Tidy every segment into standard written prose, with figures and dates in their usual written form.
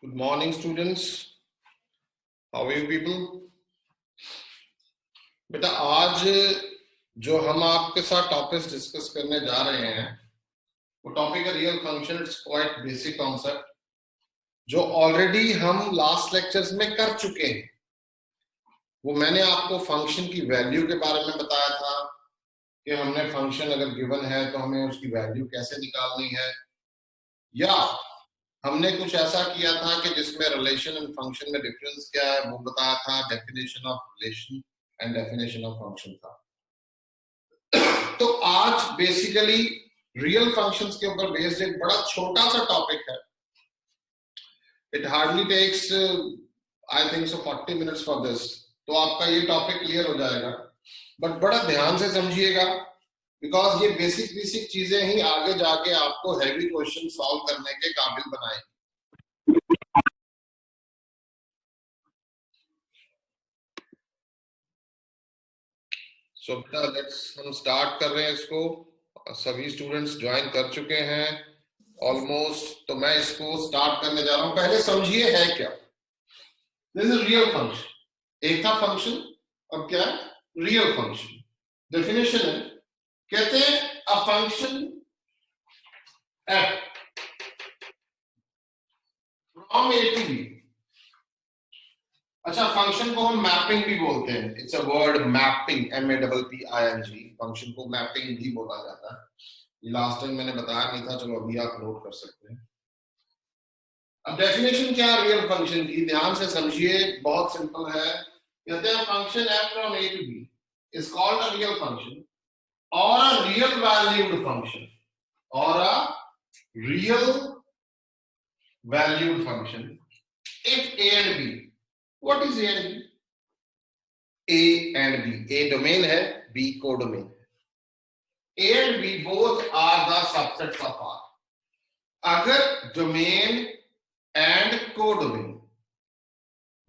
Good morning, students. How are you people? बेटा आज जो हम आपके साथ टॉपिक्स डिस्कस करने जा रहे हैं वो टॉपिक है real function. It's quite basic concept जो ऑलरेडी हम लास्ट लेक्चर्स में कर चुके हैं. वो मैंने आपको फंक्शन की वैल्यू के बारे में बताया था कि हमने फंक्शन अगर गिवन है तो हमें उसकी वैल्यू कैसे निकालनी है, या हमने कुछ ऐसा किया था कि जिसमें रिलेशन एंड फंक्शन में डिफरेंस क्या है वो बताया था. Definition of relation and definition of function था. तो आज बेसिकली रियल फंक्शंस के ऊपर बेस्ड एक बड़ा छोटा सा टॉपिक है. It hardly takes I think so 40 minutes for this. तो आपका ये टॉपिक क्लियर हो जाएगा, बट बड़ा ध्यान से समझिएगा बिकॉज ये बेसिक बेसिक चीजें ही आगे जाके आपको हैवी क्वेश्चन सॉल्व करने के काबिल बनाएंगे. सो बेटा लेट्स हम स्टार्ट कर रहे हैं इसको. सभी स्टूडेंट्स ज्वाइन कर चुके हैं ऑलमोस्ट. तो मैं इसको स्टार्ट करने जा रहा हूं. पहले समझिए है क्या. This is real function. एक था फंक्शन, अब क्या है? Real function. डेफिनेशन है, कहते हैं a function F from A to B. अच्छा, फंक्शन को हम मैपिंग भी बोलते हैं. It's a word mapping, MAPPING. Function को मैपिंग भी बोला जाता है. ये लास्ट टाइम मैंने बताया नहीं था, चलो अभी आप नोट कर सकते हैं. अब डेफिनेशन क्या रियल फंक्शन की, ध्यान से समझिए, बहुत सिंपल है. कहते हैं function f from a to b is called a real function or a real valued function or a real valued function if a and b. What is a and b? A and b, a domain है, b codomain है. a and b both are the subsets of R. अगर domain and codomain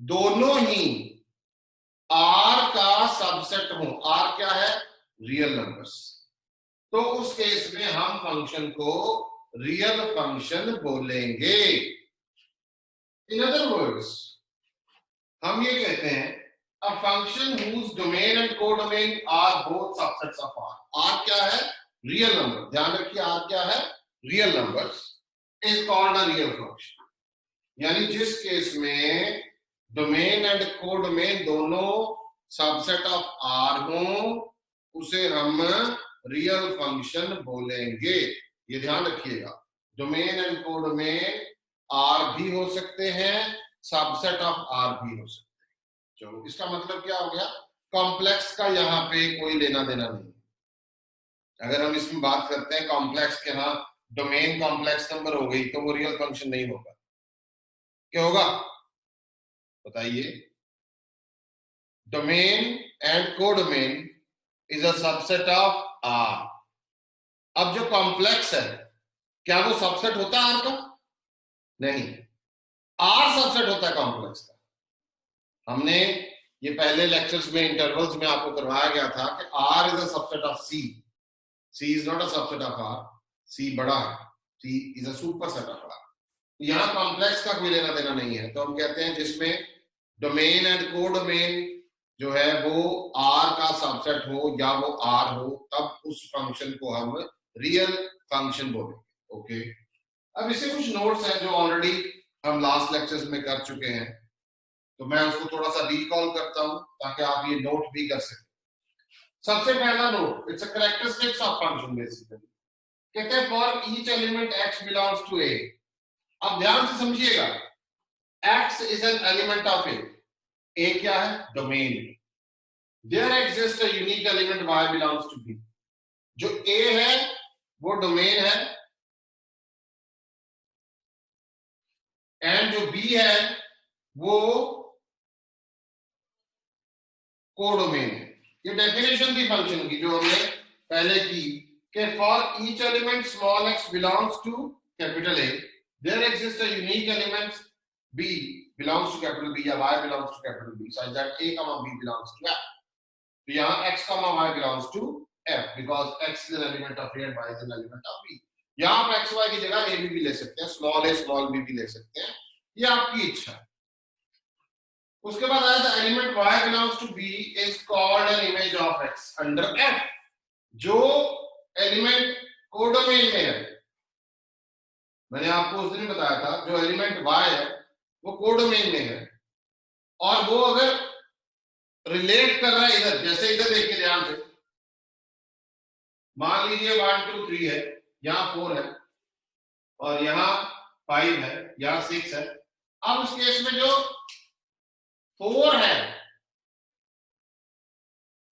दोनों ही R का subset हो, R क्या है? Real numbers. तो उस केस में हम फंक्शन को रियल फंक्शन बोलेंगे. इन अदर वर्ड्स हम ये कहते हैं a function whose domain and codomain are both subsets of R. R क्या है? Real number. ध्यान रखिए, R क्या है? Real numbers. is called a real function. यानी जिस केस में डोमेन एंड कोडोमेन दोनों सबसेट ऑफ आर हो उसे हम रियल फंक्शन बोलेंगे. ये ध्यान रखिएगा, डोमेन एंड कोडोमेन आर भी हो सकते हैं, सबसेट ऑफ आर भी हो सकते हैं. चलो, इसका मतलब क्या हो गया? कॉम्प्लेक्स का यहाँ पे कोई लेना देना नहीं. अगर हम इसमें बात करते हैं कॉम्प्लेक्स के, हाँ डोमेन कॉम्प्लेक्स नंबर हो गई तो वो रियल फंक्शन नहीं होगा. क्या होगा बताइए? Domain and codomain is a subset of R. अब जो कॉम्प्लेक्स है, क्या वो सबसेट होता है आर का? नहीं, आर सबसेट होता है कॉम्प्लेक्स का. हमने ये पहले लेक्चर्स में इंटरवल्स में आपको करवाया गया था कि R is a subset of C. C is not a subset of R. C बड़ा है, C is a superset of R. यहां कॉम्प्लेक्स का कोई लेना देना नहीं है. तो हम कहते हैं जिसमें डोमेन एंड कोडोमेन जो है वो आर का सबसेट हो या वो आर हो, तब उस फंक्शन को हम रियल फंक्शन बोलेंगे. ओके, अब इससे कुछ नोट्स हैं जो ऑलरेडी हम लास्ट लेक्चर्स में कर चुके हैं, तो मैं उसको थोड़ा सा रिकॉल करता हूं ताकि आप ये नोट भी कर सकें. सबसे पहला note, it's a characteristics of function. Basically कहते हैं for each element x belongs to a. अब ध्यान से समझिएगा, x is an element of a. a क्या है? Domain. There exist a unique element y belongs to b. जो a है वो डोमेन है एंड जो b है वो कोडोमेन है. ये डेफिनेशन थी फंक्शन की जो हमने पहले की कि for each element small x belongs to capital A, there exists a unique element b belongs to capital B या y belongs to capital B such that a comma b belongs to f. तो यहाँ x comma y belongs to f because x is an element of A and y is an element of B. यहाँ आप x y की जगह a b भी ले सकते हैं, स्मॉल a स्मॉल b भी ले सकते हैं. ये आपकी इच्छा है। उसके बाद आया था element y belongs to b is called an image of x under f। जो एलिमेंट कोडोमेन में है, मैंने आपको उस दिन बताया था, जो एलिमेंट y है वो कोडोमेन में है, और वो अगर रिलेट कर रहा है इधर, जैसे इधर देखिए ध्यान से, मान लीजिए 1 2 3 है, यहाँ 4 है और यहाँ 5 है, यहाँ 6 है। अब उस केस में जो 4 है,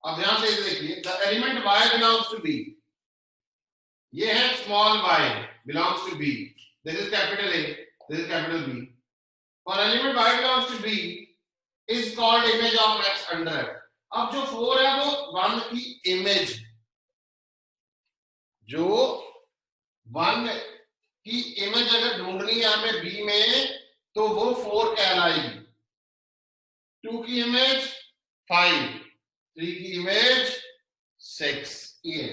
अब ध्यान से देखिए, the element y belongs to b, ये है small y belongs to b, this is capital A, this is capital B, और element y belongs to b is called image of x under f। अब जो 4 है वो 1 की image, जो 1 की इमेज अगर ढूंढनी है हमें b में, तो वो 4 कहलाएगी। 2 की इमेज 5, 3 की इमेज 6। ये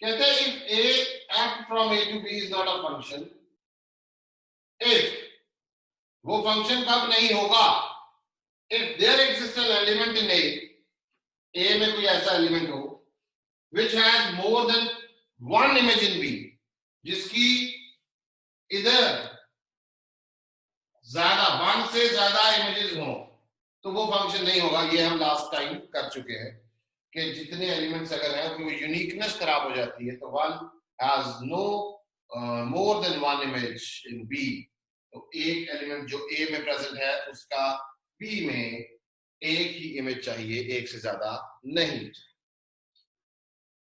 कहते हैं if a f from a to b is not a function, if वो फंक्शन कब नहीं होगा, if there exists an element in a में कोई ऐसा एलिमेंट हो which has more than one image in b, जिसकी इधर ज्यादा 1 से ज्यादा इमेजेस हो, तो वो फंक्शन नहीं होगा। ये हम लास्ट टाइम कर चुके हैं कि जितने एलिमेंट्स अगर हैं तो यूनिकनेस खराब हो जाती है, तो one has no more than one image in B, तो एक एलिमेंट जो ए में प्रेजेंट है उसका बी में एक ही इमेज चाहिए, एक से ज्यादा नहीं।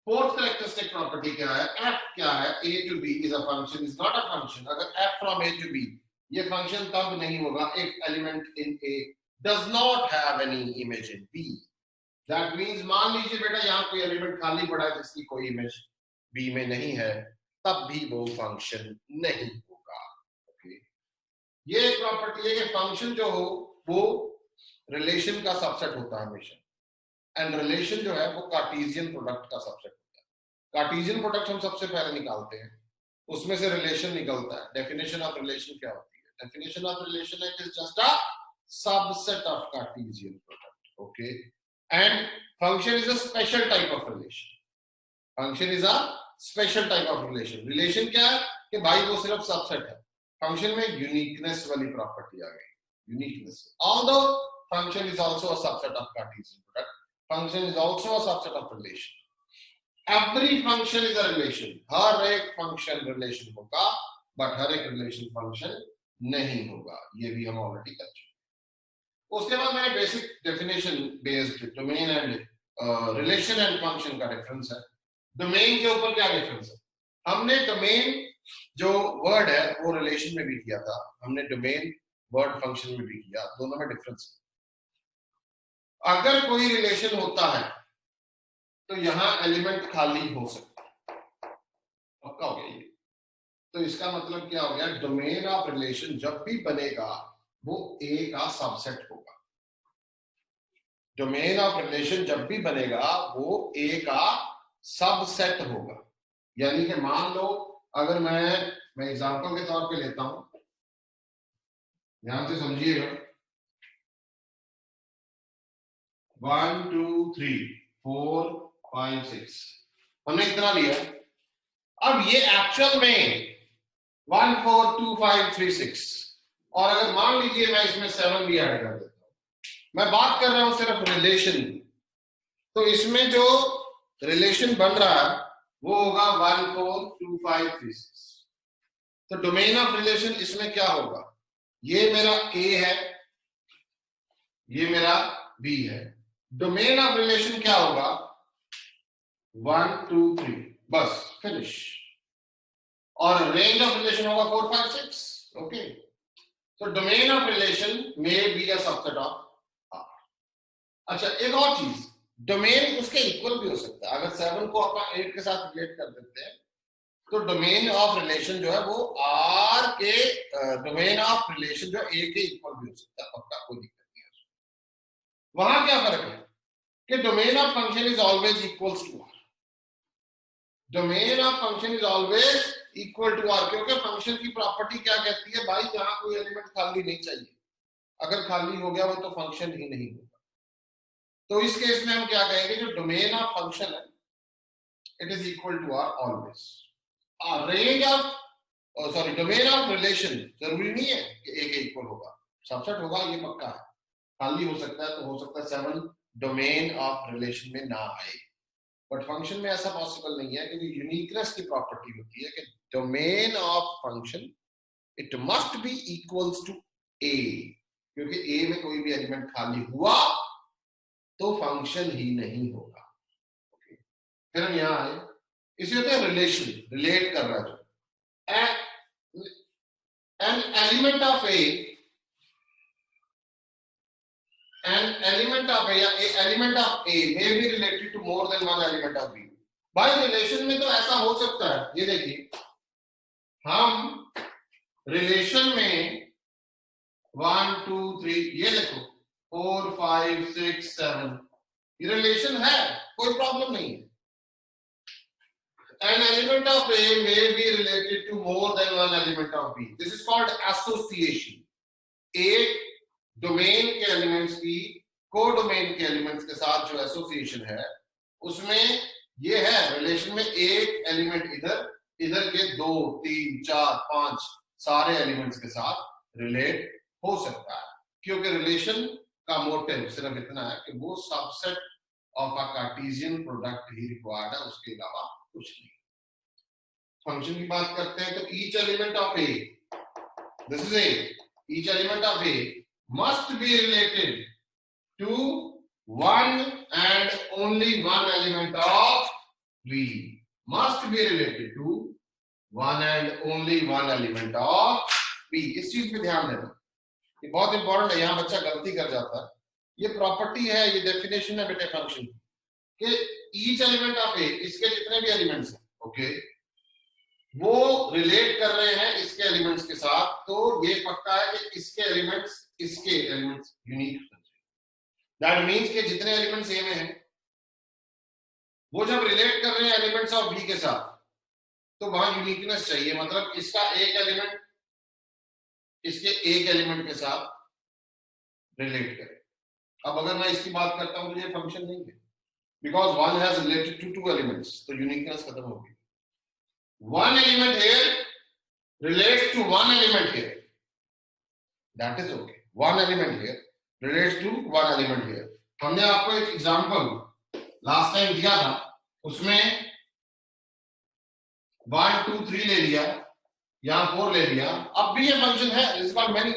फोर्थ कैरेक्टरिस्टिक प्रॉपर्टी क्या है, f क्या है, a to b is a function is not a function। अगर f from a to b, ये फंक्शन तब नहीं होगा if element in a does not have any image in b। That means मान लीजिए बेटा यहाँ कोई एलिमेंट खाली पड़ा है जिसकी कोई इमेज b में नहीं है, तब भी वो फंक्शन नहीं होगा। ओके, ये एक प्रॉपर्टी है कि फंक्शन जो हो वो रिलेशन का सबसेट होता है हमेशा, एंड रिलेशन जो है वो कार्टेशियन प्रोडक्ट का सबसेट होता है। कार्टेशियन प्रोडक्ट हम सबसे पहले निकालते हैं, उसमें से रिलेशन निकलता है। डेफिनेशन ऑफ रिलेशन क्या होती है, डेफिनेशन ऑफ रिलेशन है it is just a subset of Cartesian product. Okay, and function is a special type of relation. Function is a special type of relation. Relation क्या है कि भाई वो सिर्फ सबसेट है, फंक्शन में यूनिकनेस वाली प्रॉपर्टी आ गई, uniqueness. Although function is also a subset of Cartesian product, function is also a subset of relation. Every function is a relation, हर एक function relation होगा, but हर एक relation function नहीं होगा, ये भी हम ऑलरेडी कर चुके। उसके बाद मैंने basic definition based domain and relation and function का डिफरेंस है। डोमेन के ऊपर क्या डिफरेंस है, हमने डोमेन जो वर्ड है वो रिलेशन में भी किया था, हमने डोमेन वर्ड फंक्शन में भी किया, दोनों में डिफरेंस है। अगर कोई रिलेशन होता है तो यहां एलिमेंट खाली हो सकता है, पक्का हो गया ये। तो इसका मतलब क्या हो गया, डोमेन ऑफ रिलेशन जब भी बनेगा वो ए का सबसेट होगा। डोमेन ऑफ रिलेशन जब भी बनेगा वो ए का सबसेट होगा। यानी कि मान लो अगर मैं एग्जांपल के तौर पे लेता हूं, ध्यान से समझिएगा, 1 2 3 4 5 6 हमने इतना लिया। अब ये एक्चुअल में 1 4 2 5 3 6, और अगर मान लीजिए मैं इसमें 7 भी ऐड कर देता हूं, मैं बात कर रहा हूं सिर्फ रिलेशन, तो इसमें जो रिलेशन बन रहा है वो होगा 1 4 2 5 3 6। तो डोमेन ऑफ रिलेशन इसमें क्या होगा, ये मेरा ए है, ये मेरा बी है। डोमेन ऑफ रिलेशन क्या होगा, 1 2 3, बस फिनिश। और रेंज ऑफ रिलेशन होगा 4 5 6। ओके, तो डोमेन ऑफ रिलेशन में be a subset of R. अच्छा, एक और चीज, डोमेन उसके इक्वल भी हो सकता है। अगर 7 को अपन 8 के साथ रिलेट कर देते हैं तो डोमेन ऑफ रिलेशन जो है वो आर के डोमेन ऑफ रिलेशन जो ए के इक्वल भी हो सकता है, पक्का, कोई दिक्कत नहीं है। वहां क्या फर्क है कि domain of function is always equals to R. Domain of function is always equal to R, क्योंकि फंक्शन की प्रॉपर्टी क्या कहती है भाई, जहां कोई एलिमेंट खाली नहीं चाहिए, अगर खाली हो गया वो तो फंक्शन ही नहीं होगा। तो इस केस में हम क्या कहेंगे, जो डोमेन ऑफ फंक्शन है it is equal to R always. Range of sorry domain of relation जरूरी नहीं है कि एक इक्वल होगा, सबसेट होगा ये पक्का है, खाली हो सकता है, तो हो सकता है 7 डोमेन ऑफ रिलेशन में ना आए, बट फंक्शन में ऐसा पॉसिबल नहीं है, क्योंकि यूनिकनेस की प्रॉपर्टी होती है कि domain of function it must be equals to A, क्योंकि ए में कोई भी एलिमेंट खाली हुआ तो फंक्शन ही नहीं होगा। okay. फिर हम यहां आए, इसे होते हैं रिलेशन, रिलेट कर रहा है जो N element of A, an element of A या element of A may be related to more than one element of B। भाई रिलेशन में तो ऐसा हो सकता है, ये देखिए हम रिलेशन में 1 2 3 ये देखो 4 5 6 7 ये रिलेशन है, कोई प्रॉब्लम नहीं है। An element of A may be related to more than one element of B. This is called association। एक डोमेन के एलिमेंट्स की कोडोमेन के एलिमेंट्स के साथ जो एसोसिएशन है उसमें ये है रिलेशन में एक एलिमेंट इधर, इधर के 2 3 4 5 सारे एलिमेंट्स के साथ रिलेट हो सकता है, क्योंकि रिलेशन का मोटिव सिर्फ इतना है कि वो subset of a Cartesian product he required है, उसके अलावा कुछ नहीं। फंक्शन की बात करते हैं तो each element of A, this is a, each element of A must be related to one and only one element of B, must be related to one and only one element of B। इस चीज पे ध्यान देना, ये बहुत important है, यहाँ बच्चा गलती कर जाता है। ये प्रॉपर्टी है, ये डेफिनेशन है बेटे फंक्शन कि ईच एलिमेंट ऑफ ए, इसके जितने भी एलिमेंट्स हैं ओके वो रिलेट कर रहे हैं इसके एलिमेंट्स के साथ, तो ये पक्का है कि इसके एलिमेंट्स यूनिक होने चाहिए। दैट मींस कि जितने एलिमेंट्स ए में हैं वो जब रिलेट कर रहे हैं एलिमेंट्स ऑफ बी के साथ तो वहां यूनिकनेस चाहिए, मतलब इसका एक एलिमेंट इसके एक एलिमेंट के साथ रिलेट करे। अब अगर मैं इसकी बात करता हूं तो ये फंक्शन नहीं है, because one has related to 2 elements, तो यूनिकनेस खत्म हो गई। One element here relates to one element here, that is okay। One element here relates to one element here। हमने आपको एक एग्जांपल लास्ट टाइम दिया था, उसमें 1 2 3 ले लिया या 4 ले लिया, अब भी ये फंक्शन है, इस बार many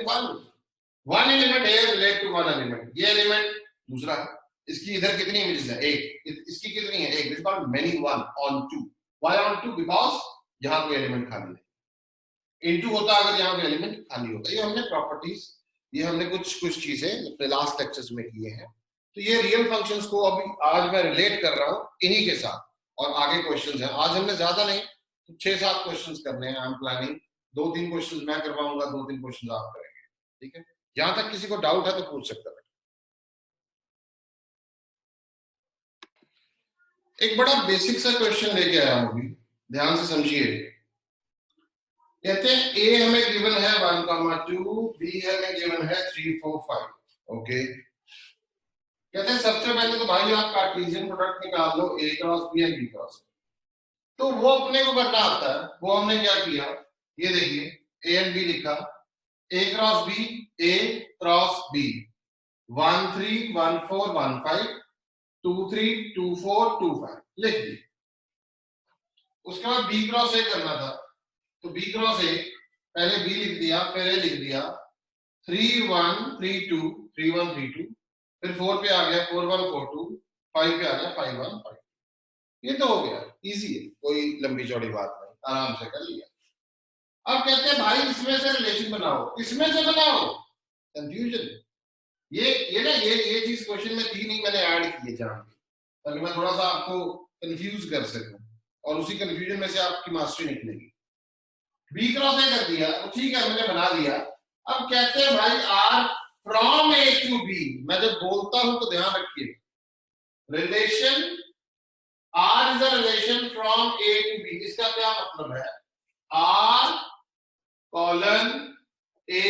one element here relate to one element, ये एलिमेंट दूसरा है, इसकी इधर कितनी इमेजेस है, एक, इसकी कितनी है, एक, इस बार many one on 2। Why on 2? Because यहाँ कोई एलिमेंट खाली नहीं, इनटू होता अगर यहाँ पे एलिमेंट खाली होता। ये हमने प्रॉपर्टीज, ये हमने कुछ चीजें अपने लास्ट लेक्चर्स में किए हैं, तो ये रियल फंक्शंस को अभी आज मैं रिलेट कर रहा हूँ इन्हीं के साथ, और आगे क्वेश्चंस हैं। आज हमने ज्यादा नहीं तो 6-7 क्वेश्चंस करने हैं, आई एम प्लानिंग 2-3 क्वेश्चंस मैं करवाऊंगा, 2-3 क्वेश्चंस आप करेंगे, ठीक है। जहां तक किसी को डाउट है तो पूछ सकता है। एक बड़ा बेसिक सा क्वेश्चन लेके आया हूं, अभी ध्यान से समझिए। कहते हैं ए हमें गिवन है 1,2, बी हमें गिवन है 3 4 5 ओके। कहते हैं सबसे पहले तो भाई आप कार्टेशियन प्रोडक्ट निकाल लो A cross B and B cross, तो वो अपने को करना आता है। वो हमने क्या किया, ये देखिए ए एंड बी लिखा, ए क्रॉस बी, ए क्रॉस बी, 1 3 1 4 1 5 2 3 2 4 2 5 लिख दिया। उसके बाद बी क्रॉस ए करना था, तो बी क्रॉस ए पहले बी लिख दिया, फिर ए लिख दिया, 3 1 3 2 3 1 3 2, फिर 4 पे आ गया 4 1 4 2, 5 पे आ गया 5 1 5। ये तो हो गया, इजी है, कोई लंबी चौड़ी बात नहीं, आराम से कर लिया। अब कहते हैं भाई इसमें से रिलेशन बनाओ, इसमें से बनाओ, कंफ्यूजन। ये ना ये चीज क्वेश्चन में थी नहीं, मैंने ऐड की है जान के, ताकि मैं थोड़ा सा आपको कंफ्यूज कर सकूं और उसी कंफ्यूजन में से आपकी मास्टरी निकलेगी। बी क्रॉस ए कर दिया, तो ठीक है मैंने बना दिया। अब कहते हैं भाई R from A to B, मैं जब बोलता हूं तो ध्यान रखिए, relation R is a relation from A to B. इसका क्या मतलब है, R colon A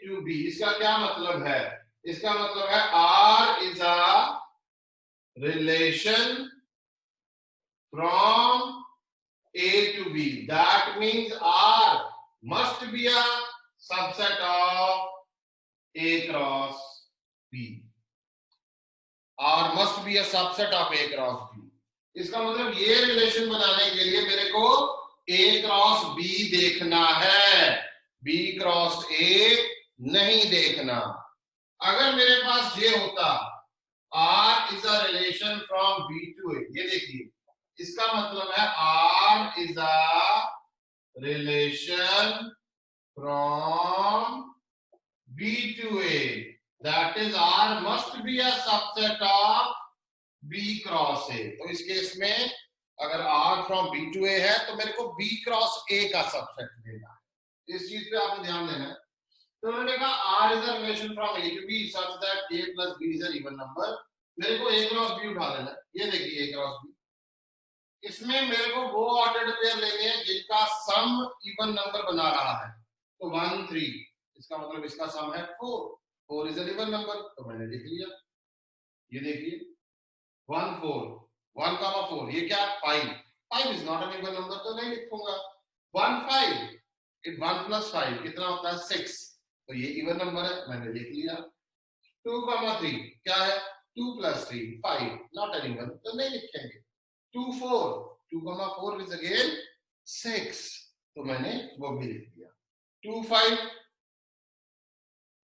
to B। इसका क्या मतलब है? इसका मतलब है R is a relation from A to B. That means R must be a subset of A cross B. R must be a subset of A cross B. इसका मतलब ये रिलेशन बनाने के लिए मेरे को A क्रॉस B देखना है, B क्रॉस A नहीं देखना। अगर मेरे पास ये होता R is a relation from B to A, ये देखिए इसका मतलब है R is a relation from B to A, that is R must be a subset of B cross A। तो इस केस में अगर R from B to A है तो मेरे को B क्रॉस A का सबसेट लेना है। इस चीज पे आपने ध्यान देना है। तो उन्होंने कहा R is a relation from A to B such that A plus B is an even number। मेरे को A क्रॉस B उठा लेना है, ये देखिए A क्रॉस B। इसमें मेरे को वो ऑर्डर्ड पेयर लेने हैं जिनका सम इवन नंबर बना रहा है। तो 1 3, इसका मतलब इसका सम है 4, 4 इज एन इवन नंबर, तो मैंने लिख लिया। ये देखिए 1 4, 1 4, ये क्या 5, 5 is not an even number, तो नहीं लिखूंगा। 1 5, 1 प्लस 5 कितना होता है 6, तो ये इवन नंबर है, मैंने लिख लिया। 2 3 क्या है 2 प्लस 3 5, नॉट एन इवन, तो नहीं लिखेंगे। 2 4, 2 4 इज अगेन 6, तो मैंने वो भी लिख दिया। 2 5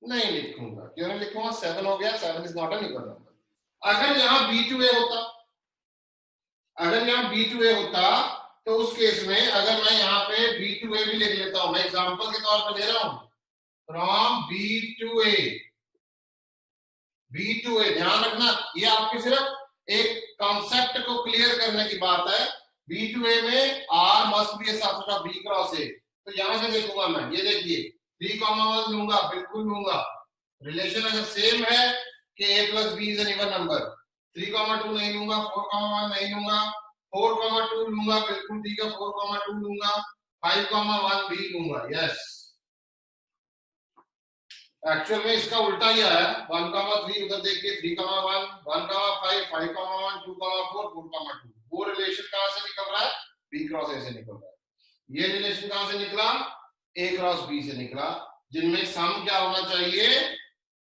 नहीं लिखूंगा, क्यों नहीं लिखूंगा, 7 हो गया, 7 is not an even number. अगर यहां B to A होता, अगर यहां B to A होता तो उस केस में अगर मैं यहां पे B to A भी लिख लेता हूं, मैं एग्जांपल के तौर पे ले रहा हूं, from B to A, B to A, ध्यान रखना ये आपके सिर्फ एक कॉन्सेप्ट को क्लियर करने की बात है। B to A में R must be A subset of B cross A, तो यहां से देखूंगा मैं, ये देखिए 3,1 लूंगा, बिल्कुल लूंगा। रिलेशन अगर सेम है कि A plus B is an even number, 3,2 नहीं लूंगा, 4,1 नहीं लूंगा, 4,2 लूंगा, बिल्कुल ठीक है, 4,2 लूंगा, 5,1 भी लूंगा। यस, एक्चुअल में इसका उल्टा ही आया, 1,3 उधर देखिए, 3,1, 1,5, 5,1, 2,4, 4,2। वो रिलेशन कहां से निकल रहा है, B क्रॉस A से निकल रहा है। ये रिलेशन कहां से निकला, A क्रॉस B से निकला, जिनमें सम क्या होना चाहिए,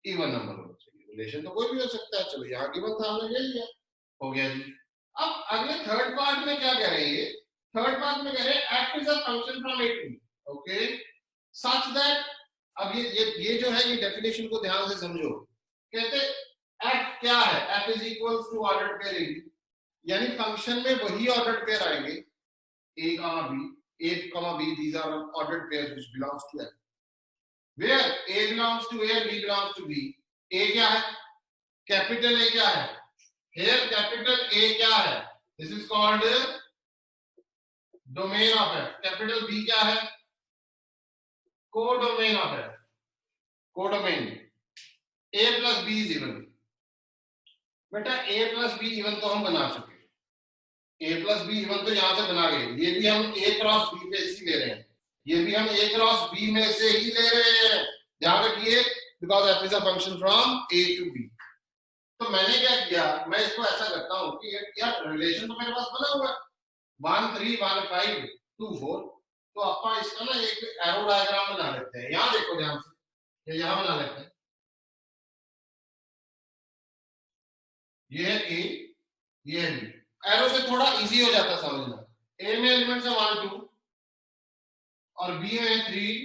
इवन नंबर होना चाहिए। रिलेशन तो कोई भी हो सकता है, चलो यहाँ गिवन था, हमने ले लिया, हो गया जी। अब अगले थर्ड पार्ट में क्या कह रहे हैं, थर्ड पार्ट में कह रहे हैं f is a function from A to B, okay, such that, अब ये जो है ये डेफिनेशन को ध्यान से समझो। कहते f क्या है, f is equals to ordered pair A, यानी फंक्शन में वही ऑर्डर्ड पेयर आएंगे A, B, these are ordered pairs which belongs to F, where A belongs to A and B belongs to B। A क्या है, capital A क्या है, here capital A क्या है, this is called domain of F। Capital B क्या है, codomain of F, codomain. A plus B is even, बेटा A plus B even तो हम बना चुके, A प्लस B इवन तो यहां से बना गए, ये भी हम A क्रॉस B पे इसी ले रहे हैं, ये भी हम A क्रॉस B में से ही ले रहे हैं, ध्यान रखिए, because F is a function from A to B। तो मैंने क्या किया, मैं इसको ऐसा करता हूं कि यार रिलेशन तो मेरे पास बना हुआ है, 1 3 1 5 2 4, तो अपन इसका ना एक एरो डायग्राम बना लेते हैं। यहां देखो ध्यान से, ये यहां बना लेते हैं, ये है A, ये है B। एरो से थोड़ा इजी हो जाता समझना। A में एलिमेंट्स है 1 2 और B में 3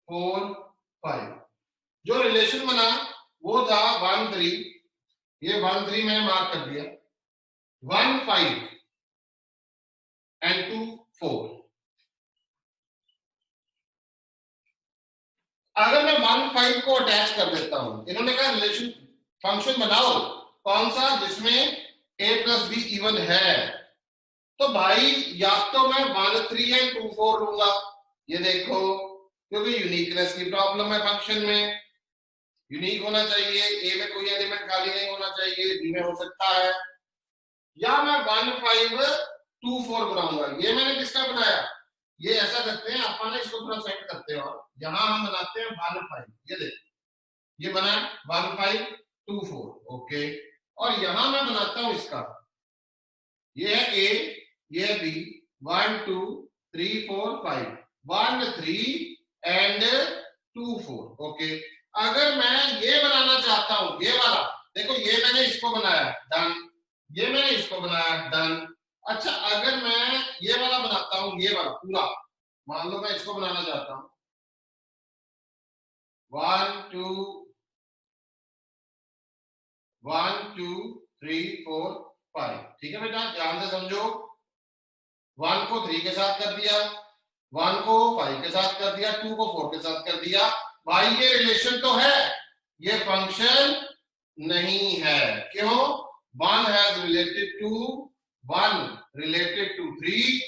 4 5। जो रिलेशन बना वो था 1 3, ये 1 3 मैंने मार्क कर दिया, 1 5 एंड 2 4। अगर मैं 1 5 को अटैच कर देता हूं, इन्होंने कहा रिलेशन फंक्शन बनाओ कौन सा, जिसमें A प्लस B इवन है, तो भाई या तो मैं 1 3 एंड 2 4 लूंगा, ये देखो, क्योंकि यूनिकनेस की प्रॉब्लम है, फंक्शन में यूनिक होना चाहिए, A में कोई एलिमेंट खाली नहीं होना चाहिए, B में हो सकता है, या मैं 1 5 2 4 बनाऊंगा। ये मैंने किसका बनाया, ये ऐसा करते हैं अपन, इसको थोड़ा सेट करते हैं और यहां हम बनाते हैं 1 5, ये देखो ये बना 1 5 2 4, ओके। और यहां मैं बनाता हूं इसका, ये है ए, ये है बी, 1 2 3 4 5, 1 3 एंड 2 4, ओके। अगर मैं ये बनाना चाहता हूं, ये वाला देखो, ये मैंने इसको बनाया डन, ये मैंने इसको बनाया डन। अच्छा अगर मैं ये वाला बनाता हूं, ये वाला पूरा, मान लो मैं इसको बनाना चाहता हूं 1 2 1 2 3 4 5, ठीक है बेटा, ध्यान से समझो। 1 को 3 के साथ कर दिया, 1 को 5 के साथ कर दिया, 2 को 4 के साथ कर दिया। भाई ये रिलेशन तो है, ये फंक्शन नहीं है। क्यों? 1 has related to 1 related to 3,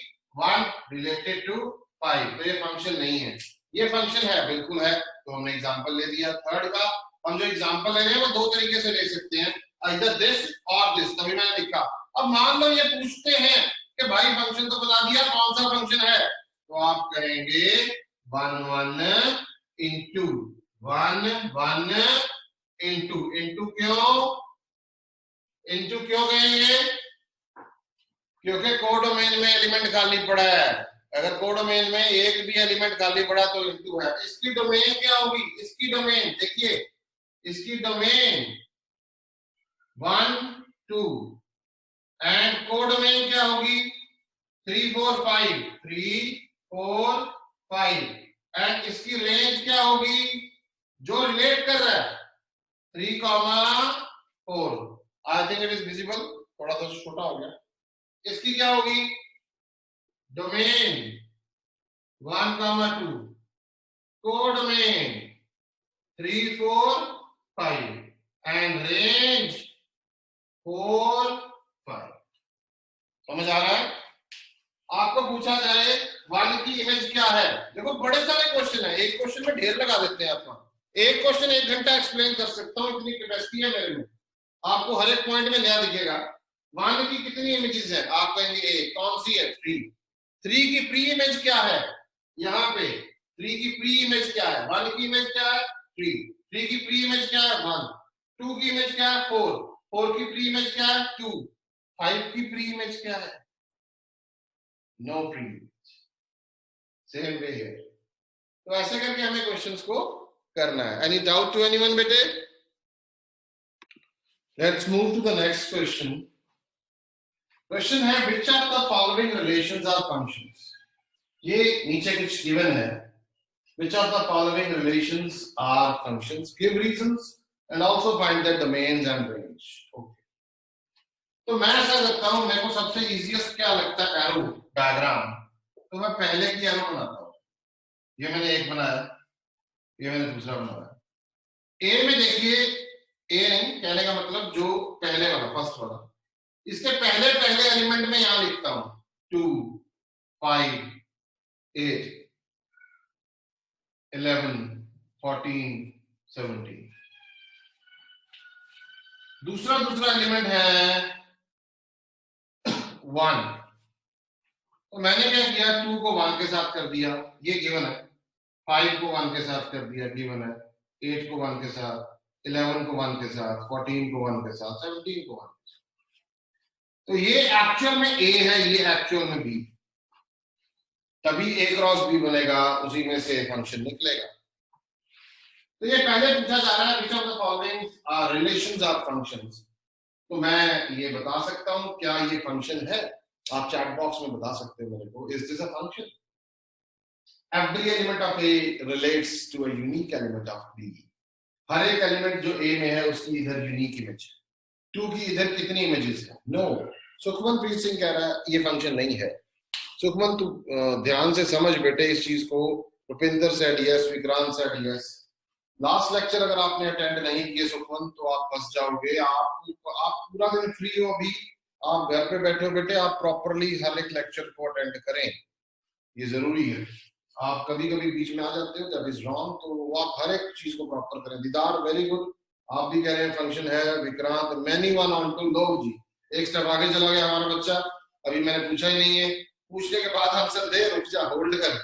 1 related to 5, तो ये फंक्शन नहीं है। ये फंक्शन है, बिल्कुल है, तो हमने एग्जांपल ले दिया। थर्ड का हम जो एग्जांपल ले रहे हैं वो दो तरीके से ले सकते हैं, either this or this, तभी मैंने लिखा। अब मान लो ये पूछते हैं कि भाई फंक्शन तो बता दिया, कौन सा फंक्शन है, तो आप कहेंगे 1 1 इंटू 1 1 इंटू क्यों, इंटू क्यों कहेंगे? क्योंकि कोडोमेन में एलिमेंट खाली पड़ा है। अगर कोडोमेन में एक भी एलिमेंट खाली पड़ा तो इंटू है। इसकी डोमेन क्या होगी? इसकी डोमेन देखिए, इसकी डोमेन 1 2 एंड कोडोमेन क्या होगी? 3 4 5, 3 4 5 एंड इसकी रेंज क्या होगी जो रिलेट कर रहा है? 3 4। I think it is visible, थोड़ा सा छोटा हो गया। इसकी क्या होगी? Domain 1 2, codomain 3 4 5 and range 4 5। समझ आ रहा है? आपको पूछा जाए 1 की इमेज क्या है, देखो बड़े सारे क्वेश्चन है, एक क्वेश्चन में ढेर लगा देते हैं। आपका एक क्वेश्चन 1 घंटा एक्सप्लेन कर सकता हूं, इतनी कैपेसिटी है मेरे में। आपको हर एक पॉइंट में नया दिखेगा। 1 की कितनी इमेजेस है? आप कहेंगे ए, कौन सी है? 3। 3 की प्री इमेज क्या है? यहाँ पे 3 की प्री इमेज क्या है? 1 की इमेज क्या है? 3। 3 की प्री इमेज क्या है? 1। 2 की इमेज क्या है? 4। 4 की प्री इमेज क्या है? 2। 5 की प्री इमेज क्या है? No pre image. Same way है। तो ऐसे करके हमें क्वेश्चंस को करना है। एनी डाउट टू एनीवन बेटे? Let's move to the next question. Question है which of the following relations are functions? ये नीचे कुछ गिवन है। Which of the following relations are functions? Give reasons and also find their domains and range. Okay. तो मैं ऐसा करता हूं, मेरे को सबसे इजीएस्ट क्या लगता है? Arrow diagram. तो मैं पहले की एरो बनाता हूं। ये मैंने एक बनाया, ये मैंने दूसरा बनाया। ए में देखिए, ए नहीं कहने का मतलब जो पहले वाला, फर्स्ट वाला, इसके पहले पहले एलिमेंट में यहां लिखता हूं 2 5 8 11 14 17। दूसरा एलिमेंट है 1, तो मैंने क्या किया? 2 को 1 के साथ कर दिया, ये गिवन है। 5 को 1 के साथ कर दिया, गिवन है। 8 को 1 के साथ, 11 को 1 के साथ, 14 को 1 के साथ, 17 को 1 के साथ। तो ये एक्चुअल में ए है, ये एक्चुअल में बी, तभी ए क्रॉस बी बनेगा, उसी में से फंक्शन निकलेगा। तो ये पहले पूछा जा रहा है which of the following relations are functions। तो मैं ये बता सकता हूं क्या ये फंक्शन है? आप चैट बॉक्स में बता सकते हो मेरे को, is this a function? Every element of A relates to a unique element of B। हर एक एलिमेंट जो A में है उसकी इधर यूनिक इमेज है। 2 की इधर कितनी इमेजेस है? नो। सुखमन प्रीत सिंह कह रहा है ये फंक्शन नहीं है। सुखमन तू ध्यान से समझ बेटे इस चीज को। Rupinder said yes, Vikrant said yes. Last lecture अगर आपने अटेंड नहीं किए सुखमन तो आप फंस जाओगे। आप पूरा दिन फ्री हो अभी, आप घर पे बैठे हो बेटे, आप प्रॉपरली हर एक लेक्चर को अटेंड करें, ये जरूरी है। आप कभी कभी बीच में आ जाते हो, दैट इज रॉन्ग, तो आप हर एक चीज को प्रॉपर करें। दीदार वेरी गुड, आप भी कह रहे हैं फंक्शन है। Vikrant many one onto लो जी, एक स्टेप आगे चला गया हमारा बच्चा, अभी मैंने पूछा ही नहीं है। पूछने के बाद आंसर दे, रुक जा, होल्ड कर।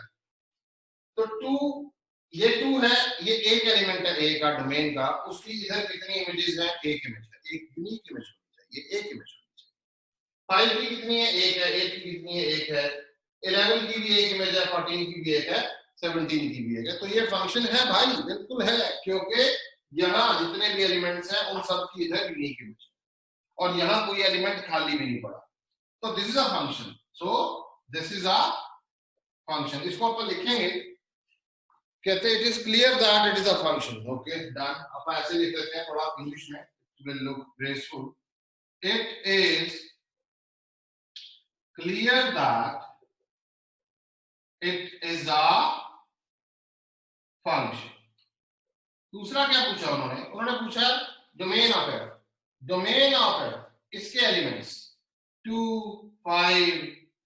तो 2, ये 2 है, ये एक एलिमेंट है ए का, डोमेन का, उसकी इधर कितनी इमेजेस हैं? एक इमेज है, एक यूनिक इमेज होनी चाहिए, एक इमेज होनी चाहिए। 5 की कितनी है? एक है। 8 की कितनी है? एक है। 11 की भी एक इमेज है, 14 की भी एक है, 17 की भी एक है। तो ये फंक्शन है भाई, बिल्कुल है, क्योंकि यहाँ जितने भी एलिमेंट्स हैं उन सब की इधर यूनिक इमेज है और यहाँ कोई एलिमेंट खाली भी नहीं पड़ा। तो this is a function, so this is a function. इसको अपन लिखेंगे, कहते हैं it is clear that it is a function. Okay done. अपन ऐसे लिख देते हैं थोड़ा इंग्लिश में, it will look graceful. It is clear that it is a function. दूसरा क्या पूछा उन्होंने? उन्होंने पूछा domain of F. Domain of F, इसके एलिमेंट्स 2, 5,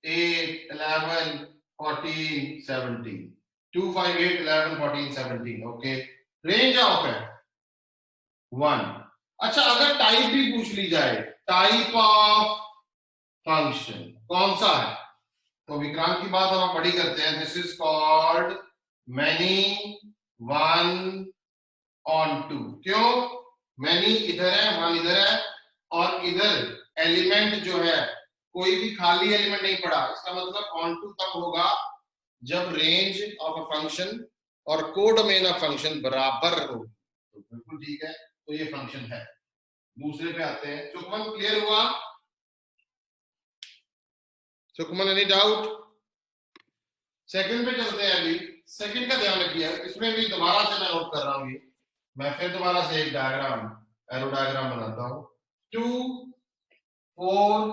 8, 11, 14, 17। 2, 5, 8, 11, 14, 17। ओके, रेंज ऑफ है 1। अच्छा, अगर टाइप भी पूछ ली जाए, टाइप ऑफ फंक्शन कौन सा है, तो विक्रांत की बात हम बड़ी करते हैं, this is called many one onto. क्यों? मैनी इधर है, वन इधर है, और इधर एलिमेंट जो है कोई भी खाली एलिमेंट नहीं पड़ा। इसका मतलब ऑन टू तब होगा जब रेंज ऑफ अ फंक्शन और कोडोमेन ऑफ फंक्शन बराबर हो। तो बिल्कुल ठीक है, तो ये फंक्शन है। दूसरे पे आते हैं। सुखमन, क्लियर हुआ? Sukhman, any doubt? सेकंड पे चलते हैं। अभी सेकंड का ध्यान रखिए, इसमें भी दोबारा से मैं नोट कर रहा हूँ, ये मैं फिर दोबारा से एक डायग्राम, एरो डायग्राम बनाता हूँ। 2, 4,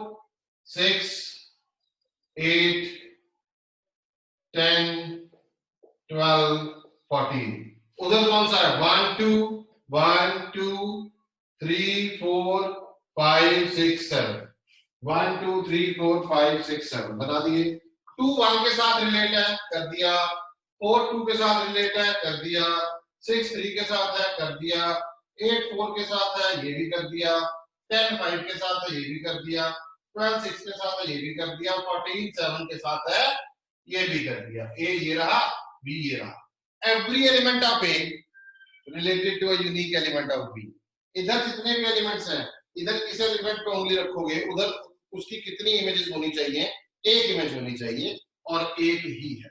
6, 8, 10, 12, 14। उधर कौन सा है? 1, 2, 1, 2, 3, 4, 5, 6, 7। 1, 2, 3, 4, 5, 6, 7 बता दिए। 2 1 के साथ रिलेट है, कर दिया। 4 2 के साथ रिलेट है, कर दिया। 6 3 के साथ है, कर दिया। 8 4 के साथ है, ये भी कर दिया। 10 5 के साथ है, ये भी कर दिया। 12 6 के साथ है, ये भी कर दिया। 14 7 के साथ है, ये भी कर दिया। ए ये रहा, बी ये रहा। Every element of A related to a unique element of B. इधर जितने भी एलिमेंट्स हैं, इधर किस एलिमेंट पे उंगली रखोगे उधर उसकी कितनी इमेजेस होनी चाहिए? एक इमेज होनी चाहिए, और एक ही है।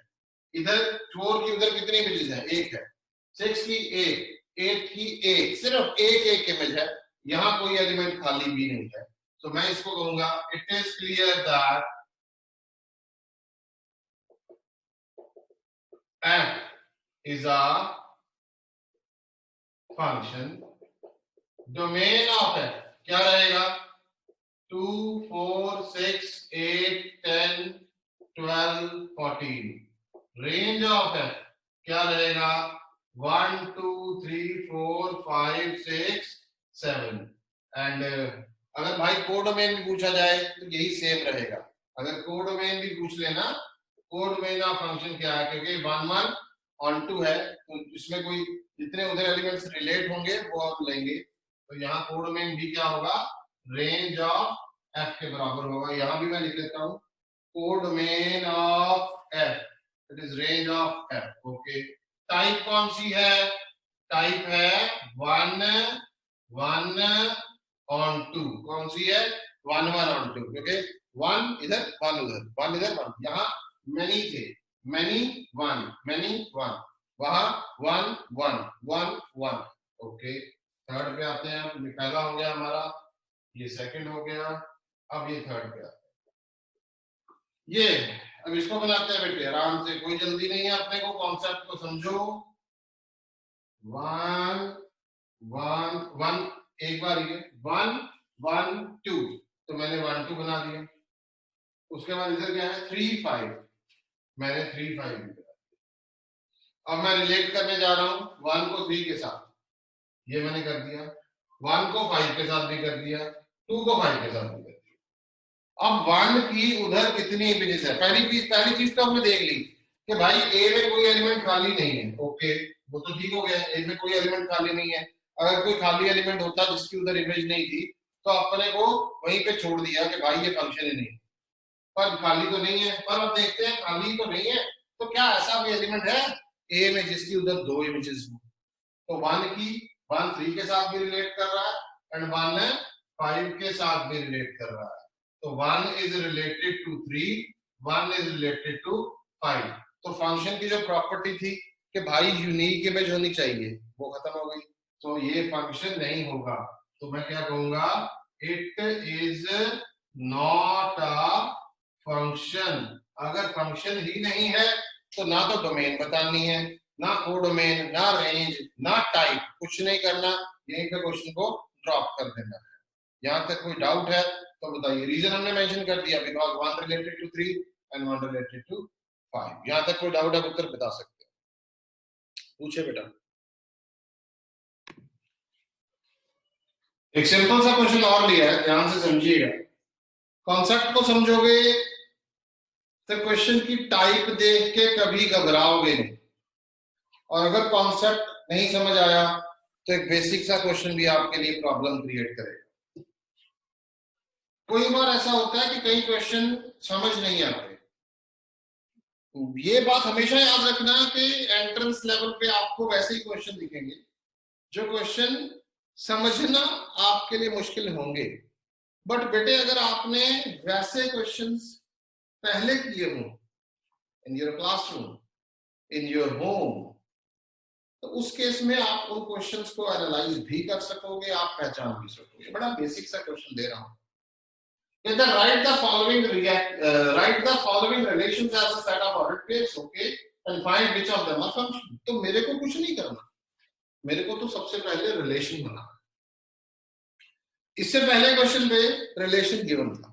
इधर 4 की उधर कितनी इमेजेस हैं? एक है। 6 की एक, 8 की एक, सिर्फ एक इमेज है, यहां कोई एलिमेंट खाली भी नहीं है। तो मैं इसको कहूंगा it is clear that f is a function। Domain of f क्या रहेगा? 2, 4, 6, 8, 10, 12, 14। रेंज ऑफ f क्या रहेगा? 1, 2, 3, 4, 5, 6, 7। एंड अगर भाई कोडोमेन भी पूछा जाए तो यही सेम रहेगा। अगर कोडोमेन भी पूछ लेना, कोडोमेन ऑफ फंक्शन क्या है, क्योंकि 1 1 ऑन टू है, तो इसमें कोई जितने उधर एलिमेंट्स रिलेट होंगे वो आप लेंगे। तो यहाँ कोडोमेन भी क्या होगा? रेंज ऑफ f के बराबर होगा। यहां भी मैं लिख लेता हूं, codomain of f, it is range of f। Okay, type कौन सी है? टाइप है 1 1 ऑन टू। कौन सी है? 1 1 ऑन टू। ओके, 1 इधर 1 उधर, 1 इधर 1। यहाँ मैनी थे, मैनी 1 मैनी 1, वहां 1 1 1 1। ओके, थर्ड पे आते हैं। पहला हो गया हमारा, ये सेकंड हो गया, अब ये थर्ड पे आते हैं। ये अब इसको बनाते हैं बेटे आराम से, कोई जल्दी नहीं है अपने को, कॉन्सेप्ट को समझो। 1 1 1, एक बार ये 1 1 2, तो मैंने 1 2 बना दिया। उसके बाद इधर क्या है? 3 5, मैंने 3 5 भी बना दिया। अब मैं रिलेट करने जा रहा हूं 1 को 3 के साथ, ये मैंने कर दिया। 1 को 5 के साथ भी कर दिया, 2 को 5 के साथ भी कर दिया। अब 1 की उधर कितनी इमेजेस है? पहली चीज तो हमने देख ली कि भाई ए में कोई एलिमेंट खाली नहीं है। ओके, वो तो ठीक हो गया, ए में कोई एलिमेंट खाली नहीं है। अगर कोई खाली एलिमेंट होता जिसकी उधर इमेज नहीं थी तो अपने को वहीं पे छोड़ दिया कि भाई ये फंक्शन ही नहीं। पर खाली तो नहीं है, पर अब देखते हैं खाली तो नहीं है तो क्या ऐसा भी एलिमेंट है ए में जिसकी उधर दो इमेजेस हो। तो 1 3 के साथ भी रिलेट कर रहा है एंड 1 5 के साथ भी रिलेट कर रहा है। तो 1 is related to 3, 1 is related to 5। तो फंक्शन की जो प्रॉपर्टी थी कि भाई यूनिक इमेज होनी चाहिए वो खत्म हो गई। तो ये फंक्शन नहीं होगा। तो मैं क्या कहूंगा, it is not a function. अगर फंक्शन ही नहीं है तो ना तो डोमेन बतानी है, ना कोडोमेन, ना रेंज, ना टाइप, कुछ नहीं करना, यहीं पे क्वेश्चन को ड्रॉप कर देना है। यहां तक कोई डाउट है तो बताइए। रीजन हमने मेंशन कर दिया, because 1 related to 3 and 1 related to 5। यहां तक कोई डाउट है उत्तर बता सकते हैं, पूछे बेटा। एक सिंपल सा क्वेश्चन और लिया है, ध्यान से समझिएगा। कॉन्सेप्ट को समझोगे तो क्वेश्चन की टाइप देख के कभी घबराओगे नहीं, और अगर कॉन्सेप्ट नहीं समझ आया तो एक बेसिक सा क्वेश्चन भी आपके लिए प्रॉब्लम क्रिएट करेगा। कोई बार ऐसा होता है कि कई क्वेश्चन समझ नहीं आते। ये बात हमेशा याद रखना कि एंट्रेंस लेवल पे आपको वैसे ही क्वेश्चन दिखेंगे जो क्वेश्चन समझना आपके लिए मुश्किल होंगे। बट बेटे अगर आपने वैसे क्वेश्चंस पहले किए हों in your classroom, in your home, तो उस केस में आप उन क्वेश्चंस को एनालाइज भी कर सकोगे, आप पहचान भी सकोगे। बड़ा बेसिक सा क्वेश्चन दे रहा हूं। Write the following relations as a set of ordered pairs, okay, and find which of them are function। तो मेरे को कुछ नहीं करना, मेरे को तो सबसे पहले रिलेशन बनाना। इससे पहले क्वेश्चन में रिलेशन गिवन था,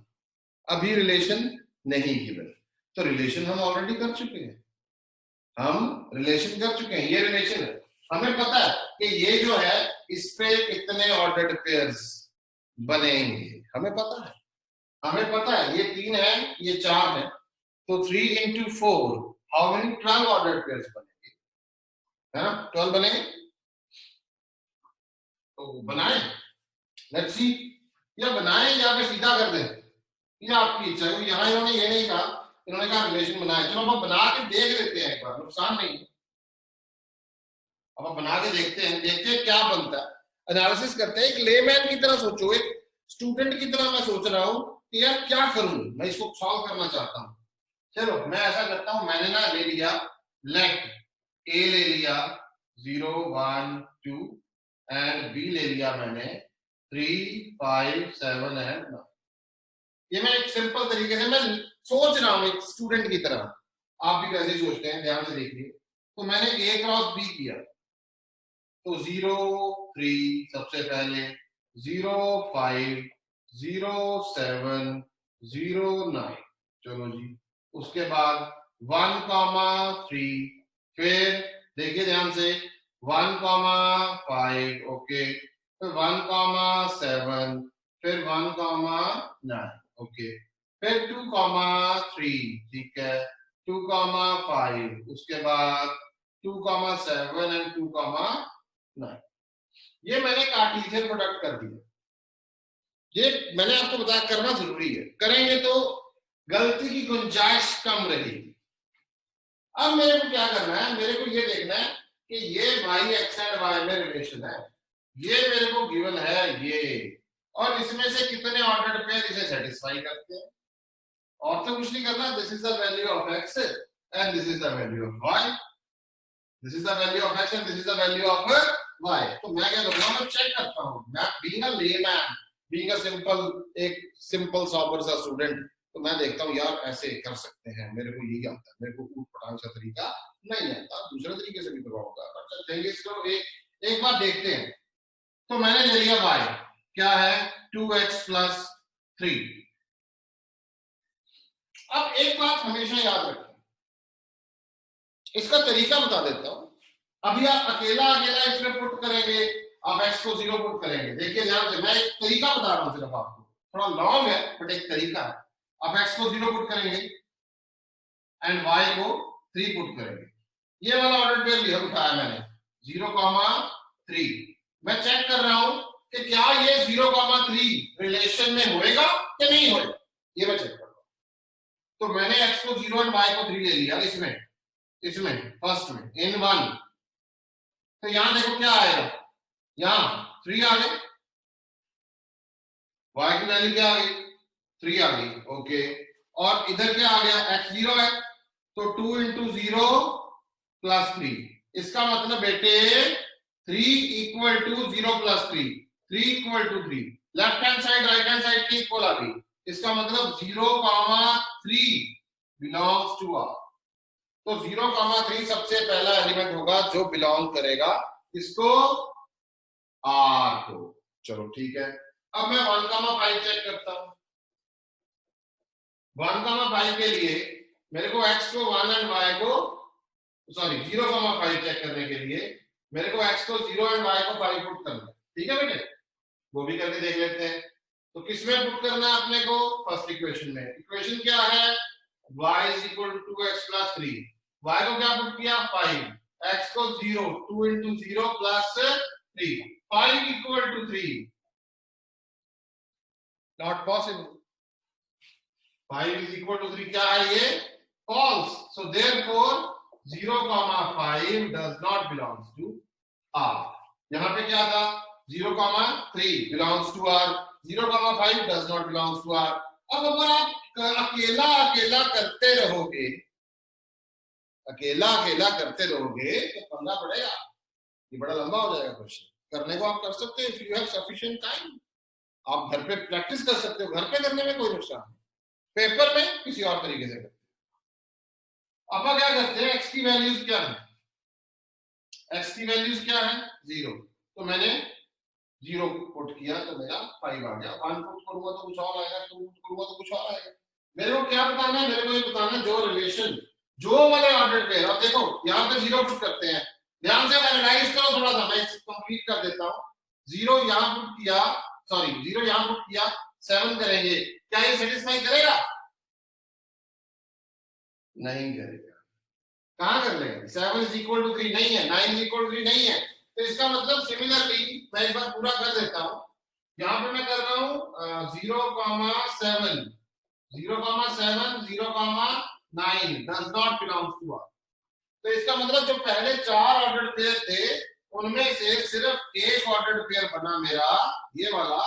अभी रिलेशन नहीं गिवन। तो रिलेशन हम ऑलरेडी कर चुके हैं, हम रिलेशन कर चुके हैं। ये रिलेशन है, हमें पता है कि ये जो है इस पे कितने ऑर्डर्ड पेयर्स बनेंगे, हमें पता है। हमें पता है ये 3 है, ये 4 है, तो 3 into 4 how many 12 ordered pairs बनेंगे, है ना? 12 बनेंगे। तो बनाए, लेट्स सी, या बनाए या फिर सीधा कर दें, ये आपकी इच्छा है। यहाँ इन्होंने ये नहीं कहा, इन्होंने कहा रिलेशन बनाए। चलो हम बना के देख लेते हैं एक बार, नुकसान नहीं। अब बना के देखते हैं क्या बनता है। एनालिसिस करते हैं, एक लेमैन की तरह सोचो, एक स्टूडेंट की तरह मैं सोच रहा हूँ कि यार क्या करूं, मैं इसको सॉल्व करना चाहता हूं। चलो मैं ऐसा करता हूं, मैंने ना ले लिया लेफ्ट ए ले लिया 0 1 2 एंड बी ले लिया मैंने 3 5 7 एंड 9। ये मैं एक सिंपल तरीके से मैं सोच रहा हूं एक स्टूडेंट की तरह, आप भी कैसे सोचते हैं ध्यान से देखिए। तो मैंने ए क्रॉस बी किया, तो 0 3 सबसे पहले, 0 5 0 7 0 9, चलो जी। उसके बाद 1 3, फिर देखिए ध्यान से 1 5, ओके, फिर 1 7, फिर 1 9, ओके, फिर 2 3, ठीक है, 2 5, उसके बाद 2 7 एंड 2 9। ये मैंने कार्टेशियन प्रोडक्ट कर दिया। ये मैंने आपको बताया करना जरूरी है, करेंगे तो गलती की गुंजाइश कम रहेगी। अब मेरे को क्या करना है, मेरे को ये देखना है कि ये y x एंड y में रिलेशन है, ये मेरे को गिवन है ये, और इसमें से कितने ऑर्डर्ड पेयर इसे सेटिस्फाई करते हैं। और तो कुछ नहीं करना, this is the value of x and this is the value of y, this is the value of x and this is the value of y। तो मैं क्या करूंगा, मैं चेक करता हूं, मैं being a layman, being a simple sober सा student, तो मैं देखता हूँ यार ऐसे कर सकते हैं, मेरे को यही आता है, मेरे को ऊट पटांग सा तरीका नहीं आता, दूसरे तरीके से भी करवाऊंगा। चलेंगे इसको एक बार देखते हैं। तो मैंने ले लिया y, क्या है 2x + 3। अब एक बात हमेशा याद रखें, इसका तरीका बता देता हूं। अभी आप अकेला इसमें पुट करेंगे, आप x को 0 पुट करेंगे। देखिए ध्यान से, मैं एक तरीका बता रहा हूं सिर्फ आपको, थोड़ा लॉन्ग है बट एक तरीका है। आप x को 0 पुट करेंगे एंड y को 3 पुट करेंगे। ये वाला ऑर्डर पेयर लिया उठाया मैंने 0 3। मैं चेक कर रहा हूं कि क्या ये 0 3 रिलेशन में होएगा कि नहीं होएगा, ये मैं चेक कर रहा हूं। तो मैंने x को 0 एंड y को 3 ले लिया इसमें फर्स्ट में इन 1, तो यहां देखो क्या आएगा, यहां 3 आ गए, y की वैल्यू क्या आ गई 3 आ गई, ओके। और इधर क्या आ गया, x 0 है तो 2 इंटू 0 प्लस 3, इसका मतलब बेटे 3 equal to 0 plus 3, 3 equal to 3, left hand side right hand side की इक्वल आ गई, इसका मतलब 0,3 बिलोंग्स टू R। तो 0,3 सबसे पहला एलिमेंट होगा जो बिलोंग करेगा इसको, R को। चलो ठीक है, अब मैं 1,5 चेक करता हूं। 1,5 के लिए मेरे को x को 1 एंड y को, सॉरी 0,5 चेक करने के लिए मेरे को x को 0 एंड y को 5 पुट करना है, ठीक है बेटे, वो भी करके देख लेते हैं। तो किसमें पुट करना है अपने को, फर्स्ट इक्वेशन में। इक्वेशन क्या है, y is equal to 2x plus 3, y को क्या पुट किया 5, x को 0, 2 into 0 plus 3, 5 equal to 3, not possible, 5 is equal to 3 क्या है ये, false. So therefore 0,5 does not belongs to R। यहां पे क्या था 0,3 belongs to R, 0,5 does not belongs to R। अब अगर आप अकेला अकेला करते रहोगे, तो पंगा पड़ेगा, ये बड़ा लंबा हो जाएगा क्वेश्चन। करने को आप कर सकते हो, if you have sufficient time, आप घर पे प्रैक्टिस कर सकते हो, घर पे करने में कोई नुकसान नहीं, पेपर में किसी और तरीके से करते हैं। अब क्या करते हैं, x की वैल्यूज क्या है, x की वैल्यूज क्या है 0, तो मैंने 0 पुट किया तो मेरा 5 आ गया, 1 पुट करूंगा तो कुछ और आएगा, 2 पुट करूंगा तो कुछ और आएगा। मेरे को क्या बताना है, मेरे को ये बताना है जो रिलेशन जो वाले ऑर्डर पे। अब देखो यहाँ पे 0 पुट करते हैं, ध्यान से एनालाइज करो थोड़ा सा, मैं कंप्लीट कर देता हूँ। 0 यहाँ पुट किया, सॉरी 0 यहाँ पुट किया, 7 करेंगे, क्या ये सेटिस्फाई करेगा, नहीं करेगा। कहां कर लेगा, 7 इज इक्वल टू 3 नहीं है, 9 इज इक्वल टू 3 नहीं है, तो इसका मतलब सिमिलरली मैं एक बार पूरा कर देता हूं। यहां पे मैं कर रहा हूं 0,7, 0,7, 0,9 does not belongs to R। तो इसका मतलब जो पहले 4 ऑर्डर्ड पेयर थे उनमें से सिर्फ एक ऑर्डर्ड पेयर बना मेरा ये वाला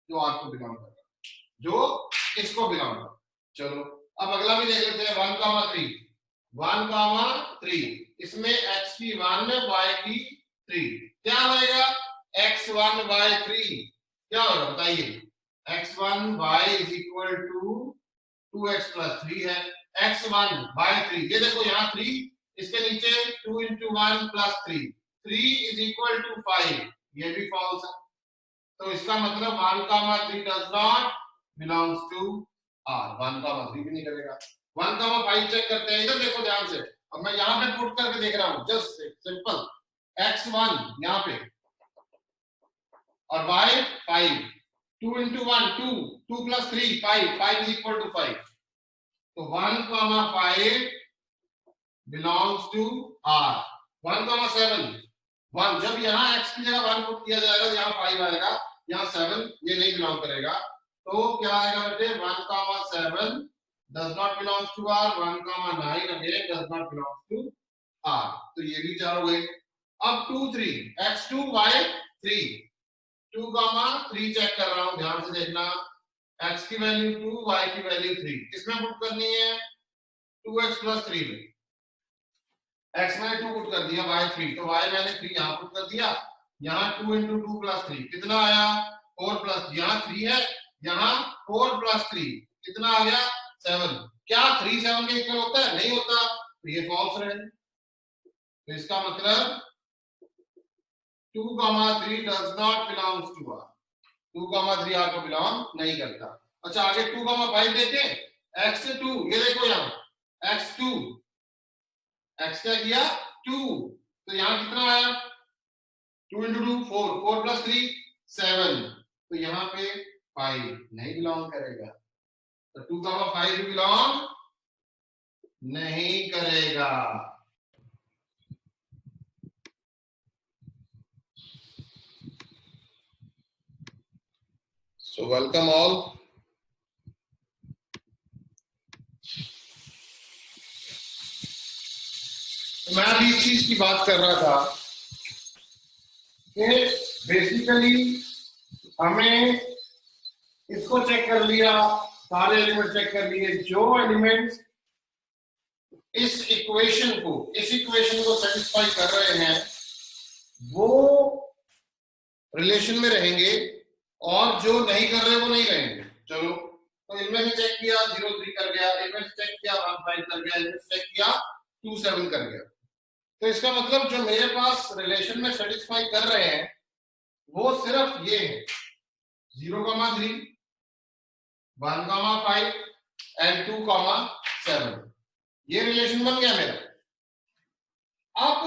जो R को बिलोंग कर रहा है, जो इसको बिलोंग कर रहा है। चलो अब अगला भी देख लेते हैं, 1,3, 1,3, इसमें x की 1 y की 3, क्या होएगा x1 y3, क्या होगा बताइए, x1 y is equal to 2x plus 3 है, x1 y3, ये देखो यहाँ 3, इसके नीचे 2 into 1 plus 3, 3 is equal to 5, ये भी फॉल्स है। तो इसका मतलब 1,3 does not belongs to R, 1,3 भी नहीं करेगा। 1,5 चेक करते हैं, इधर देखो ध्यान से, अब मैं यहाँ पे पुट करके देख रहा हूँ, जस्ट सिंपल, x1 यहाँ पे और y 5, 2 into 1 2, 2 plus 3 5, 5 is equal to 5, तो 1,5 बिलोंग्स टू R। 1,7, 1, जब यहाँ x की जगह 1 पुट किया जाएगा, यहाँ 5 आएगा, यहाँ 7, ये नहीं बिलोंग करेगा, तो क्या आएगा बेटे 1,7 does not belongs to R, 1,9 again does not belongs to R, तो ये भी 4 हो गए। अब 2 3, x2 y3, 2,3 चेक कर रहा हूं, ध्यान से देखना, x की वैल्यू 2, y की वैल्यू 3, किसमें पुट करनी है 2x प्लस 3 में, x मैंने 2 पुट कर दिया, y 3, तो y मैंने 3 यहाँ पुट कर दिया, यहाँ 2 इंटू 2 प्लस 3 कितना आया 4 प्लस, यहाँ 3 है, यहाँ 4 प्लस 3 कितना आ गया 7, क्या 3 7 के इक्वल होता है, नहीं होता, तो ये फॉल्स रहे। तो इसका मतलब 2,3 does not belongs to R, 2,3 R को बिलोंग नहीं करता। अच्छा आगे 2,5 देखें, x2, ये देखो यहाँ x2, x क्या किया 2, तो यहाँ कितना आया 2 इंटू 2 4, 4 प्लस 3 7, तो यहाँ पे 5 नहीं बिलोंग करेगा, तो 2,5 बिलोंग नहीं करेगा। So welcome all. अभी इस चीज की बात कर रहा था कि बेसिकली हमें इसको चेक कर लिया, सारे एलिमेंट चेक कर लिए, जो एलिमेंट्स इस इक्वेशन को सेटिस्फाई कर रहे हैं वो रिलेशन में रहेंगे और जो नहीं कर रहे वो नहीं रहेंगे। चलो, तो इनमें से चेक किया 0 3 कर गया, इनमें से चेक किया 1 5 कर गया, इनमें से चेक किया 2 7 कर गया। तो इसका मतलब जो मेरे पास रिलेशन में सेटिस्फाई कर रहे हैं वो सिर्फ ये है 0,3 1,5 एंड 2,7। ये रिलेशन बन गया मेरा। अब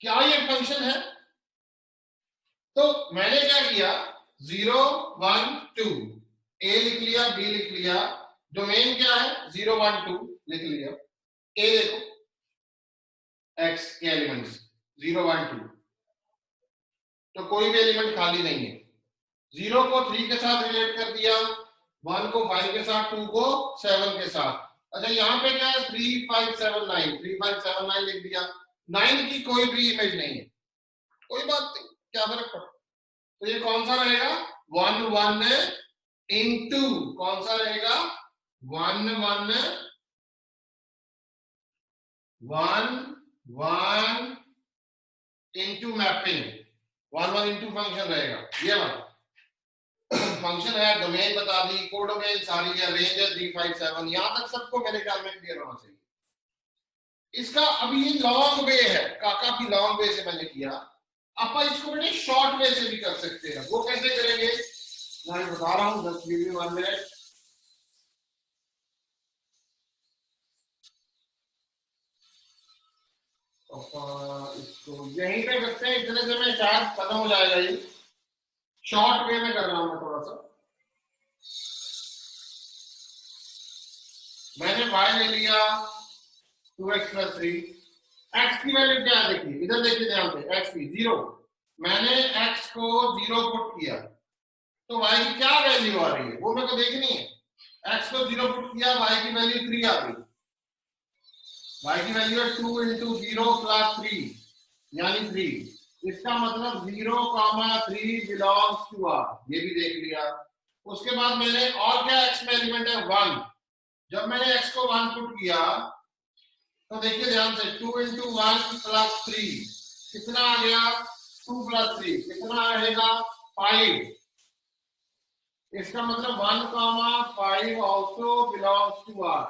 क्या ये फंक्शन है? तो मैंने क्या किया 0 1 2 ए लिख लिया, बी लिख लिया, डोमेन क्या है 0 1 2 लिख लिया, ए देखो एक्स के एलिमेंट्स 0 1 2, तो कोई भी एलिमेंट खाली नहीं है। 0 को 3 के साथ रिलेट कर दिया, 1 को 5 के साथ, 2 को 7 के साथ। अच्छा यहाँ पे क्या है 3 5 7 9, 3 5 7 9 लिख दिया। 9 की कोई भी इमेज नहीं है, कोई बात नहीं, क्या फर्क पड़ता। तो ये कौन सा रहेगा 1 1 इंटू कौन सा रहेगा 1 1 इंटू मैपिंग, 1 1 इंटू फंक्शन रहेगा। ये वाला फंक्शन है, डोमेन बता दी, कोडोमेन सारी है, रेंज है 3 5 7, यहां तक सबको मेरे ख्याल में क्लियर होना चाहिए। इसका अभी ये लॉन्ग वे है, काफी लॉन्ग वे से मैंने किया। आप इसको बेटे शॉर्ट वे से भी कर सकते हैं। वो कैसे करेंगे मैं बता रहा हूं, 10 मिनट 1 मिनट। इसको यहीं पे करते हैं, इतने से में शायद खत्म हो जाएगा। ये शॉर्ट वे में कर रहा हूं मैं थोड़ा सा। मैंने y ले लिया 2x + 3, x की वैल्यू क्या है देखिए, इधर देखिए ध्यान से, x की 0, मैंने x को 0 पुट किया तो y की क्या वैल्यू आ रही है वो मेरे को देखनी है। x को 0 पुट किया, y की वैल्यू 3 आ गई, y की वैल्यू है 2 × 0 + 3 यानी 3। इसका मतलब 0,3 बिलोंग्स टू r, ये भी देख लिया। उसके बाद मैंने और क्या x में एलिमेंट है 1, जब मैंने x को 1 पुट किया तो देखिए ध्यान से 2 × 1 + 3 कितना आ गया 2 + 3 कितना रहेगा 5। इसका मतलब 1,5 also belongs to R।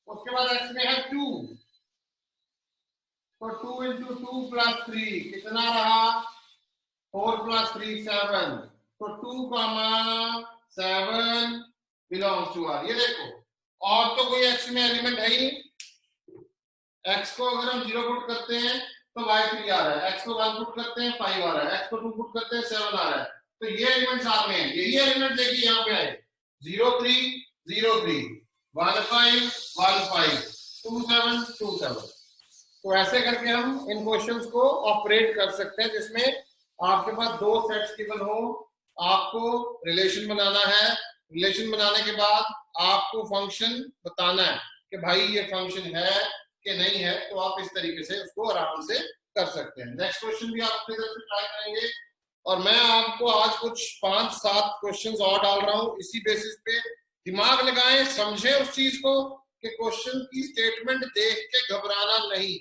उसके बाद x में है 2, तो 2 × 2 + 3 कितना रहा 4 + 3 7, तो 2,7 belongs to R। ये देखो, और तो कोई x में एलिमेंट है ही नहीं। x को अगर हम 0 पुट करते हैं तो y 3 आ रहा है, x को 1 पुट करते हैं 5 आ रहा है, x को 2 पुट करते हैं 7 आ रहा है। तो ये एलिमेंट साथ में है, यही एलिमेंट देखिए यहाँ पे आए 0 3 0 3 1 5 1 5 2 7 2 7। तो ऐसे करके हम इन क्वेश्चंस को ऑपरेट कर सकते हैं, जिसमें आपके पास दो सेट्स गिवन हो, आपको रिलेशन बनाना है, रिलेशन बनाने के बाद आपको फंक्शन बताना है कि भाई ये फंक्शन है कि नहीं है। तो आप इस तरीके से उसको आराम से कर सकते हैं। नेक्स्ट क्वेश्चन भी आप अपनी तरफ से ट्राई करेंगे, और मैं आपको आज कुछ 5-7 क्वेश्चंस और डाल रहा हूं। इसी बेसिस पे दिमाग लगाएं, समझें उस चीज को कि क्वेश्चन की स्टेटमेंट देख के घबराना नहीं।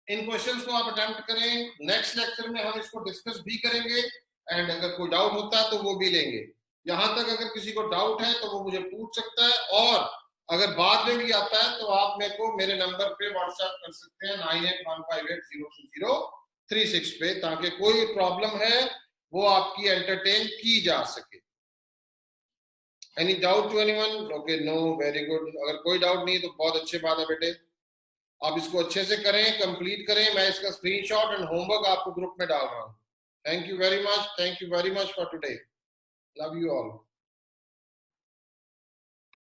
इन क्वेश्चंस को आप अटेम्प्ट करें। नेक्स्ट लेक्चर में हम इसको डिस्कस भी करेंगे, एंड अगर कोई डाउट होता है तो वो भी लेंगे। यहां तक अगर किसी को डाउट है तो वो मुझे पूछ सकता है, और अगर बाद में भी आता है तो आप मेरे को मेरे नंबर पे व्हाट्सएप कर सकते हैं 9815802036 पे, ताकि कोई प्रॉब्लम है वो आपकी एंटरटेन की जा सके। Any doubt to anyone? Okay, no, very good. अगर कोई डाउट नहीं तो बहुत अच्छी बात है बेटे, आप इसको अच्छे से करें, कंप्लीट करें। मैं इसका स्क्रीनशॉट एंड होमवर्क आपको ग्रुप में डाल रहा हूँ। Thank you very much, thank you very much for today. Love you all.